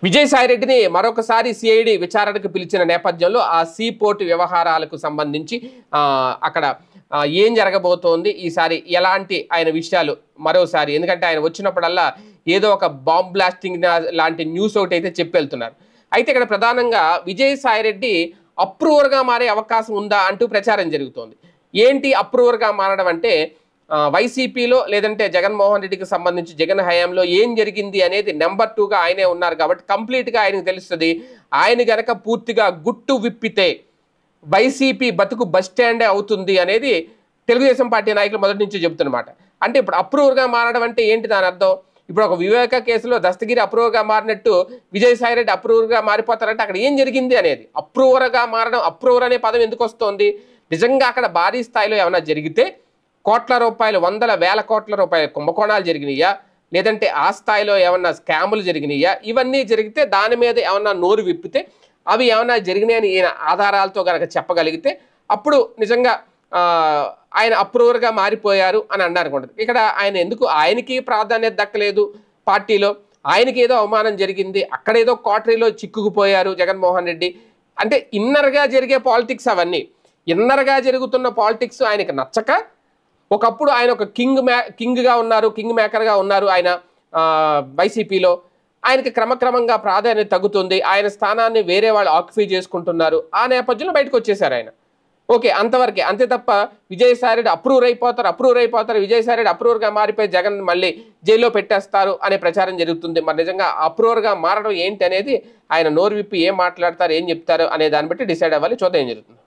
విజయసాయిరెడ్డిని మరొకసారి సిఐడి విచారణకు పిలిచిన నేపథ్యంలో ఆ సీ పోర్టు వ్యవహారాలకు సంబంధించి అక్కడ ఏం జరగబోతోంది, ఈసారి ఎలాంటి ఆయన విషయాలు మరోసారి, ఎందుకంటే ఆయన వచ్చినప్పుడల్లా ఏదో ఒక బాంబ్ బ్లాస్టింగ్ లాంటి న్యూస్ ఒకటి అయితే చెప్పి వెళ్తున్నారు. అయితే ఇక్కడ ప్రధానంగా విజయసాయిరెడ్డి అప్రూవర్గా మారే అవకాశం ఉందా అంటూ ప్రచారం జరుగుతోంది. ఏంటి అప్రూవర్గా మారడం అంటే, వైసీపీలో లేదంటే జగన్మోహన్ రెడ్డికి సంబంధించి జగన్ హయాంలో ఏం జరిగింది అనేది నెంబర్ 2గా ఆయనే ఉన్నారు కాబట్టి కంప్లీట్గా ఆయనకు తెలుస్తుంది. ఆయన గనక పూర్తిగా గుట్టు విప్పితే వైసీపీ బతుకు బస్ స్టాండే అవుతుంది అనేది తెలుగుదేశం పార్టీ నాయకులు మొదటి నుంచి చెబుతున్నమాట. అంటే ఇప్పుడు అప్రూవర్గా మారడం అంటే ఏంటి దాని అర్థం? ఇప్పుడు ఒక వివేక కేసులో దస్తగిరి అప్రూవర్గా మారినట్టు విజయసాయిరెడ్డి అప్రూవర్గా మారిపోతారంటే అక్కడ ఏం జరిగింది అనేది. అప్రూవర్గా మారడం, అప్రూవర్ అనే పదం ఎందుకు వస్తుంది? నిజంగా అక్కడ భారీ స్థాయిలో ఏమైనా జరిగితే కోట్ల రూపాయలు, వందల వేల కోట్ల రూపాయల కుంభకోణాలు జరిగినాయా, లేదంటే ఆ స్థాయిలో ఏమన్నా స్కాములు జరిగినాయా, ఇవన్నీ జరిగితే దాని మీద ఏమన్నా నోరు విప్పితే అవి ఏమన్నా జరిగినాయని ఈయన ఆధారాలతో కనుక చెప్పగలిగితే అప్పుడు నిజంగా ఆయన అప్రూవర్గా మారిపోయారు అని అన్నారనుకుంటుంది. ఇక్కడ ఆయన ఎందుకు, ఆయనకి ప్రాధాన్యత దక్కలేదు పార్టీలో, ఆయనకి ఏదో అవమానం జరిగింది, అక్కడేదో క్వార్టరీలో చిక్కుకుపోయారు జగన్మోహన్ రెడ్డి అంటే ఇన్నర్గా జరిగే పాలిటిక్స్ అవన్నీ. ఇన్నర్గా జరుగుతున్న పాలిటిక్స్ ఆయనకి నచ్చక ఒకప్పుడు ఆయన ఒక కింగ్గా ఉన్నారు, కింగ్ మేకర్గా ఉన్నారు ఆయన వైసీపీలో. ఆయనకి క్రమక్రమంగా ప్రాధాన్యత తగ్గుతుంది, ఆయన స్థానాన్ని వేరే వాళ్ళు ఆక్యుపై చేసుకుంటున్నారు. ఆ నేపథ్యంలో బయటకు వచ్చేసారు ఆయన. ఓకే, అంతవరకే, అంతే తప్ప విజయసాయిరెడ్డి అప్రూవర్ అయిపోతారు, విజయసాయిరెడ్డి అప్రూవర్గా మారిపోయి జగన్ మళ్ళీ జైల్లో పెట్టేస్తారు అనే ప్రచారం జరుగుతుంది. మరి నిజంగా అప్రూవర్గా మారడం ఏంటి అనేది ఆయన నోరు విప్పి ఏం మాట్లాడతారు, ఏం చెప్తారు అనే దాన్ని బట్టి డిసైడ్ అవ్వాలి. చూద్దాం ఏం జరుగుతుంది.